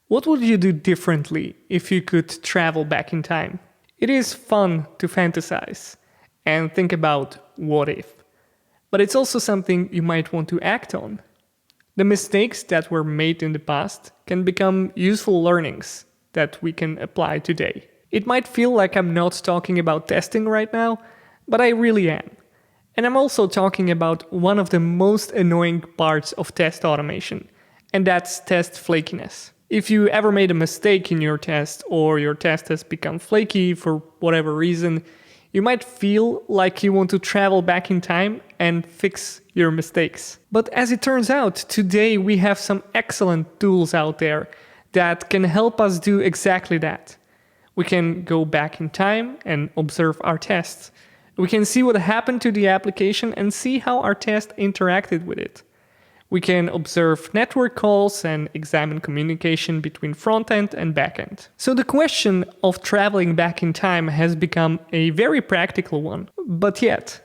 What would you do differently if you could travel back in time? It is fun to fantasize and think about what if, but it's also something you might want to act on. The mistakes that were made in the past can become useful learnings that we can apply today. It might feel like I'm not talking about testing right now, but I really am. And I'm also talking about one of the most annoying parts of test automation, and that's test flakiness. If you ever made a mistake in your test or your test has become flaky for whatever reason, you might feel like you want to travel back in time and fix your mistakes. But as it turns out, today we have some excellent tools out there that can help us do exactly that. We can go back in time and observe our tests. We can see what happened to the application and see how our test interacted with it. We can observe network calls and examine communication between front-end and back-end. So the question of traveling back in time has become a very practical one. But yet,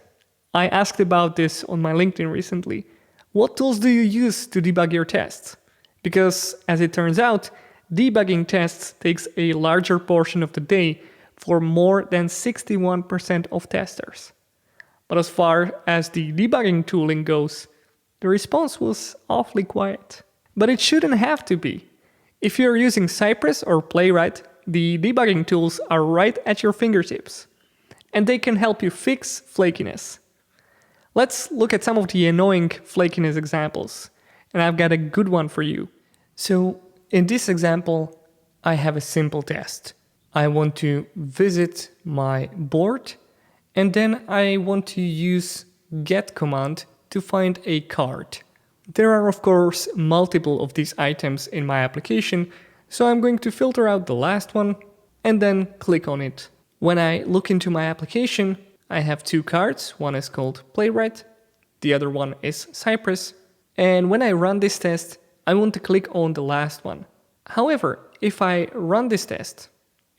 I asked about this on my LinkedIn recently. What tools do you use to debug your tests? Because, as it turns out, debugging tests takes a larger portion of the day for more than 61% of testers. But as far as the debugging tooling goes, the response was awfully quiet. But it shouldn't have to be. If you're using Cypress or Playwright, the debugging tools are right at your fingertips. And they can help you fix flakiness. Let's look at some of the annoying flakiness examples. And I've got a good one for you. So in this example, I have a simple test. I want to visit my board, and then I want to use get command to find a card. There are of course multiple of these items in my application, so I'm going to filter out the last one and then click on it. When I look into my application, I have two cards. One is called Playwright, the other one is Cypress. And when I run this test, I want to click on the last one. However, if I run this test,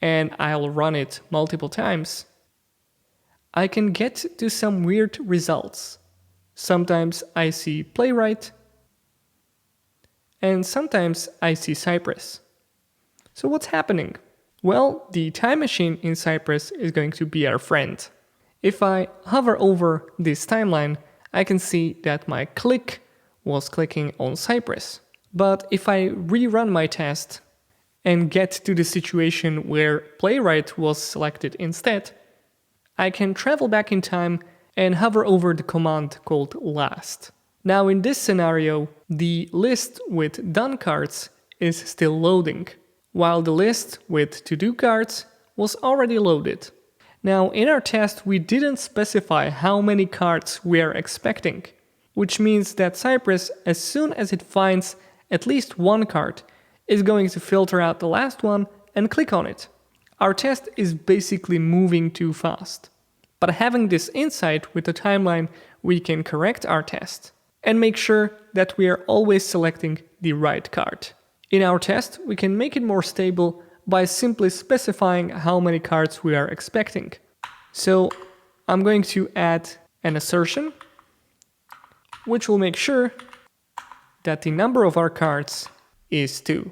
and I'll run it multiple times, I can get to some weird results. Sometimes I see Playwright, and sometimes I see Cypress. So what's happening? Well, the time machine in Cypress is going to be our friend. If I hover over this timeline, I can see that my click was clicking on Cypress. But if I rerun my test and get to the situation where Playwright was selected instead, I can travel back in time and hover over the command called last. Now in this scenario, the list with done cards is still loading, while the list with to-do cards was already loaded. Now in our test we didn't specify how many cards we are expecting, which means that Cypress, as soon as it finds at least one card, is going to filter out the last one and click on it. Our test is basically moving too fast. But having this insight with the timeline, we can correct our test and make sure that we are always selecting the right card. In our test, we can make it more stable by simply specifying how many cards we are expecting. So I'm going to add an assertion, which will make sure that the number of our cards is 2.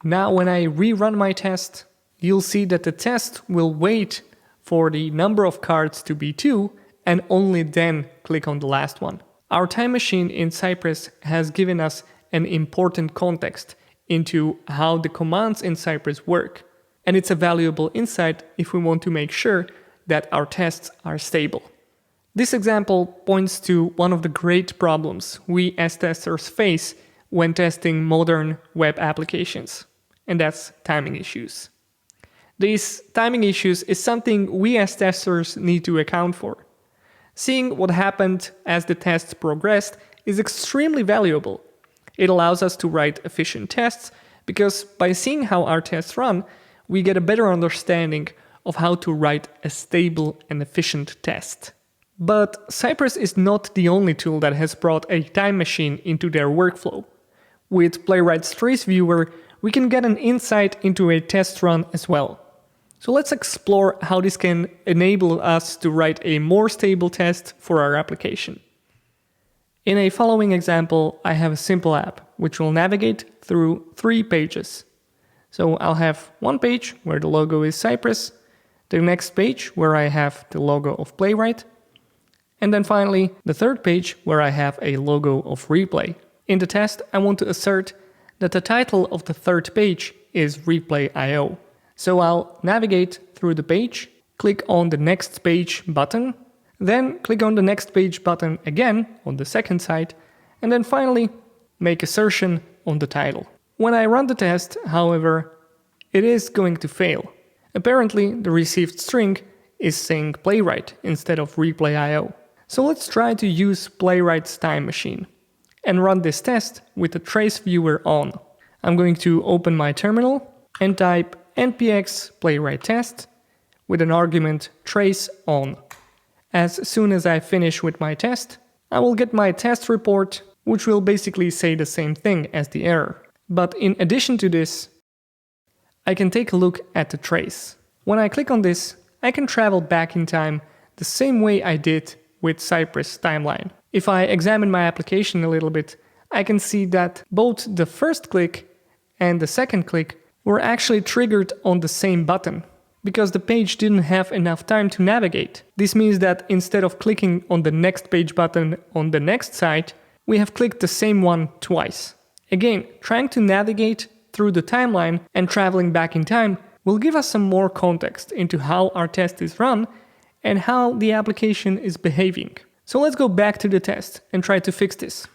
Now when I rerun my test, you'll see that the test will wait for the number of cards to be 2 and only then click on the last one. Our time machine in Cypress has given us an important context into how the commands in Cypress work, and it's a valuable insight if we want to make sure that our tests are stable. This example points to one of the great problems we as testers face when testing modern web applications, and that's timing issues. These timing issues is something we as testers need to account for. Seeing what happened as the tests progressed is extremely valuable. It allows us to write efficient tests because by seeing how our tests run, we get a better understanding of how to write a stable and efficient test. But Cypress is not the only tool that has brought a time machine into their workflow. With Playwright's Trace Viewer, we can get an insight into a test run as well. So let's explore how this can enable us to write a more stable test for our application. In a following example, I have a simple app which will navigate through 3 pages. So I'll have one page where the logo is Cypress, the next page where I have the logo of Playwright, and then finally the third page where I have a logo of Replay. In the test, I want to assert that the title of the third page is Replay.io. So I'll navigate through the page, click on the next page button, then click on the next page button again on the second side, and then finally make assertion on the title. When I run the test, however, it is going to fail. Apparently, the received string is saying Playwright instead of Replay.io. So let's try to use Playwright's time machine and run this test with the trace viewer on. I'm going to open my terminal and type npx playwright test with an argument trace on. As soon as I finish with my test, I will get my test report, which will basically say the same thing as the error. But in addition to this, I can take a look at the trace. When I click on this, I can travel back in time the same way I did with Cypress timeline. If I examine my application a little bit, I can see that both the first click and the second click were actually triggered on the same button, because the page didn't have enough time to navigate. This means that instead of clicking on the next page button on the next site, we have clicked the same one twice. Again, trying to navigate through the timeline and traveling back in time will give us some more context into how our test is run and how the application is behaving. So let's go back to the test and try to fix this.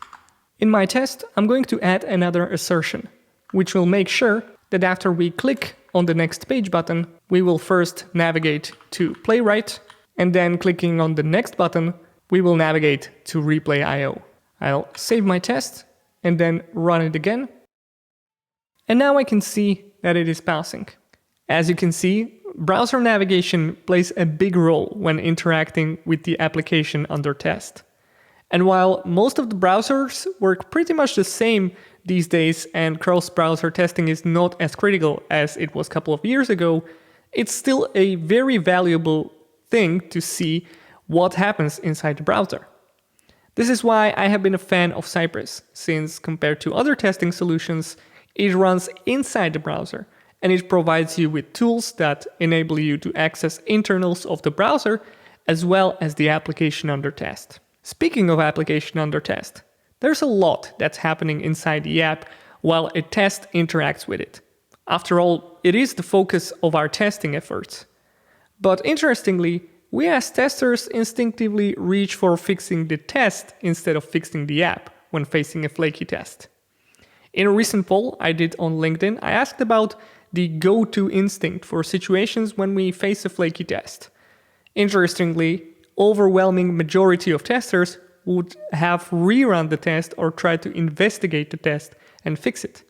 In my test, I'm going to add another assertion, which will make sure that after we click on the next page button, we will first navigate to Playwright, and then clicking on the next button, we will navigate to Replay.io. I'll save my test and then run it again. And now I can see that it is passing. As you can see, browser navigation plays a big role when interacting with the application under test. And while most of the browsers work pretty much the same these days and cross-browser testing is not as critical as it was a couple of years ago, it's still a very valuable thing to see what happens inside the browser. This is why I have been a fan of Cypress, since compared to other testing solutions, it runs inside the browser and it provides you with tools that enable you to access internals of the browser as well as the application under test. Speaking of application under test, there's a lot that's happening inside the app while a test interacts with it. After all, it is the focus of our testing efforts. But interestingly, we as testers instinctively reach for fixing the test instead of fixing the app when facing a flaky test. In a recent poll I did on LinkedIn, I asked about the go-to instinct for situations when we face a flaky test. Interestingly, overwhelming majority of testers would have rerun the test or try to investigate the test and fix it.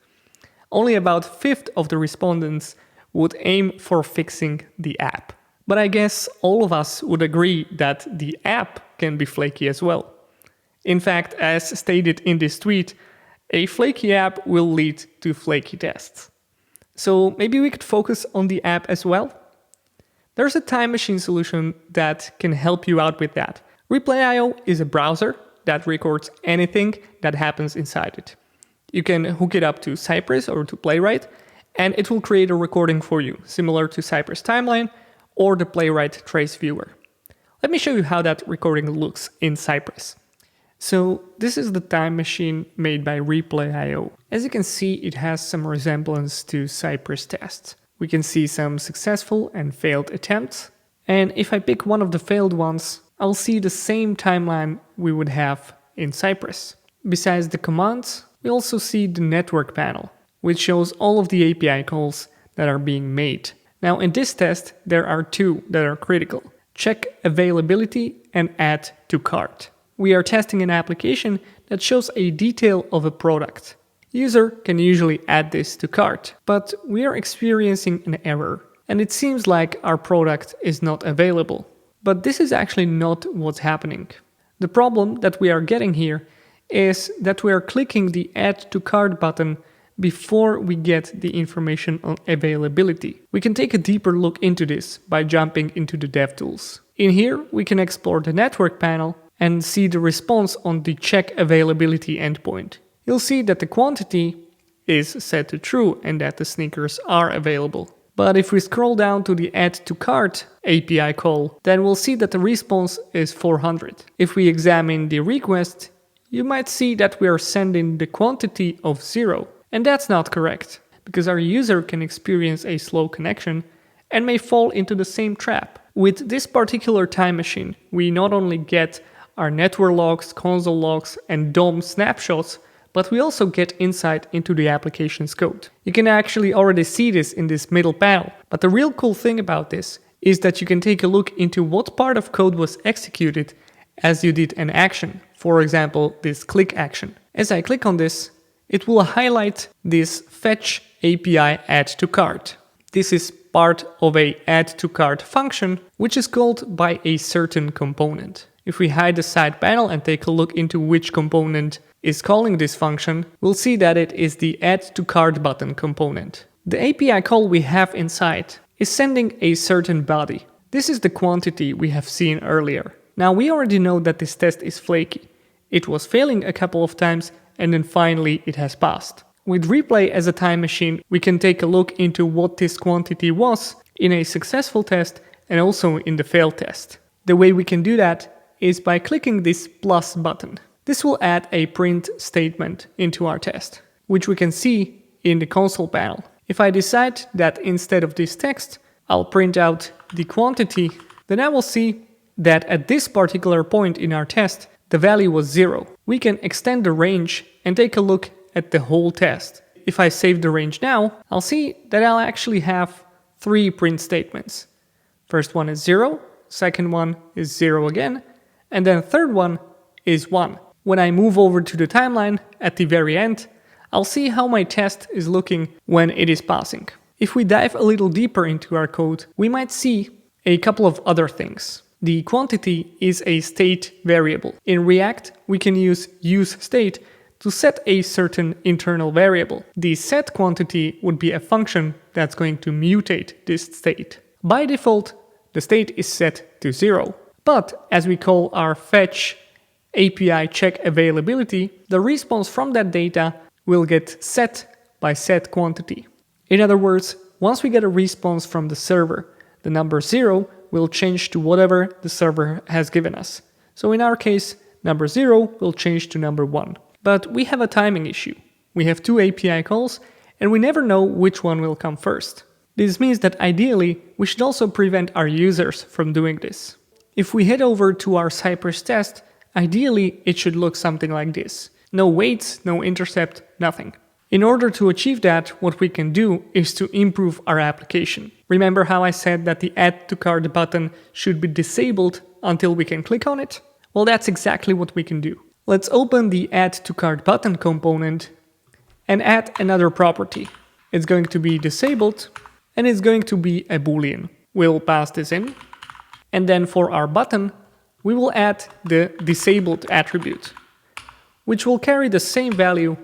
Only about 1/5 of the respondents would aim for fixing the app. But I guess all of us would agree that the app can be flaky as well. In fact, as stated in this tweet, a flaky app will lead to flaky tests. So maybe we could focus on the app as well? There's a time machine solution that can help you out with that. Replay.io is a browser that records anything that happens inside it. You can hook it up to Cypress or to Playwright, and it will create a recording for you, similar to Cypress Timeline or the Playwright Trace Viewer. Let me show you how that recording looks in Cypress. So this is the time machine made by Replay.io. As you can see, it has some resemblance to Cypress tests. We can see some successful and failed attempts. And if I pick one of the failed ones, I'll see the same timeline we would have in Cypress. Besides the commands, we also see the network panel, which shows all of the API calls that are being made. Now in this test, there are two that are critical. Check availability and add to cart. We are testing an application that shows a detail of a product. User can usually add this to cart, but we are experiencing an error, and it seems like our product is not available. But this is actually not what's happening. The problem that we are getting here is that we are clicking the add to cart button before we get the information on availability. We can take a deeper look into this by jumping into the DevTools. In here, we can explore the network panel and see the response on the check availability endpoint. You'll see that the quantity is set to true and that the sneakers are available. But if we scroll down to the add to cart API call, then we'll see that the response is 400. If we examine the request, you might see that we are sending the quantity of 0. And that's not correct, because our user can experience a slow connection and may fall into the same trap. With this particular time machine, we not only get our network logs, console logs, and DOM snapshots, but we also get insight into the application's code. You can actually already see this in this middle panel, but the real cool thing about this is that you can take a look into what part of code was executed as you did an action, for example, this click action. As I click on this, it will highlight this fetch API add to cart. This is part of a add to cart function, which is called by a certain component. If we hide the side panel and take a look into which component is calling this function, we'll see that it is the add to cart button component. The API call we have inside is sending a certain body. This is the quantity we have seen earlier. Now we already know that this test is flaky. It was failing a couple of times and then finally it has passed. With replay as a time machine, we can take a look into what this quantity was in a successful test and also in the failed test. The way we can do that is by clicking this plus button. This will add a print statement into our test, which we can see in the console panel. If I decide that instead of this text, I'll print out the quantity, then I will see that at this particular point in our test, the value was 0. We can extend the range and take a look at the whole test. If I save the range now, I'll see that I'll actually have 3 print statements. First one is 0, second one is 0 again, and then third one is 1. When I move over to the timeline at the very end, I'll see how my test is looking when it is passing. If we dive a little deeper into our code, we might see a couple of other things. The quantity is a state variable. In React, we can use useState to set a certain internal variable. The set quantity would be a function that's going to mutate this state. By default, the state is set to 0. But as we call our fetch API check availability, the response from that data will get set by set quantity. In other words, once we get a response from the server, the number 0 will change to whatever the server has given us. So in our case, number 0 will change to number 1. But we have a timing issue. We have 2 API calls and we never know which one will come first. This means that ideally, we should also prevent our users from doing this. If we head over to our Cypress test, ideally it should look something like this. No waits, no intercept, nothing. In order to achieve that, what we can do is to improve our application. Remember how I said that the add to cart button should be disabled until we can click on it? Well, that's exactly what we can do. Let's open the add to cart button component and add another property. It's going to be disabled and it's going to be a boolean. We'll pass this in. And then for our button, we will add the disabled attribute, which will carry the same value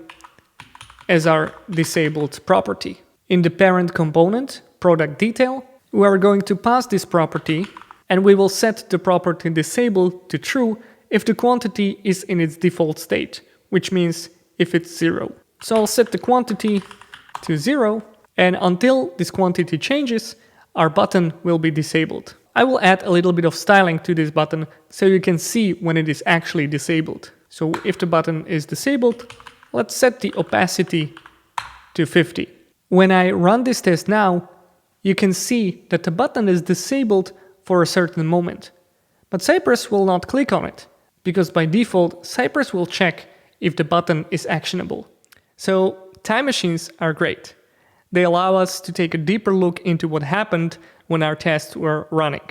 as our disabled property. In the parent component, product detail, we are going to pass this property and we will set the property disabled to true if the quantity is in its default state, which means if it's 0. So I'll set the quantity to 0 and until this quantity changes, our button will be disabled. I will add a little bit of styling to this button so you can see when it is actually disabled. So if the button is disabled, let's set the opacity to 50. When I run this test now, you can see that the button is disabled for a certain moment. But Cypress will not click on it, because by default, Cypress will check if the button is actionable. So time machines are great. They allow us to take a deeper look into what happened when our tests were running.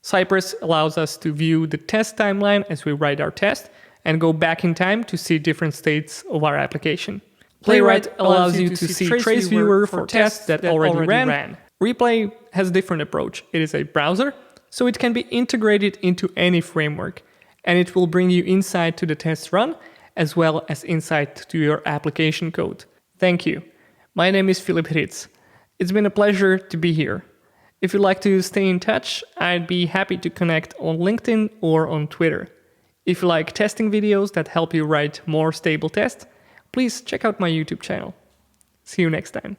Cypress allows us to view the test timeline as we write our test and go back in time to see different states of our application. Playwright allows you to see Trace Viewer for tests that already ran. Replay has a different approach. It is a browser, so it can be integrated into any framework, and it will bring you insight to the test run as well as insight to your application code. Thank you. My name is Filip Hric. It's been a pleasure to be here. If you'd like to stay in touch, I'd be happy to connect on LinkedIn or on Twitter. If you like testing videos that help you write more stable tests, please check out my YouTube channel. See you next time.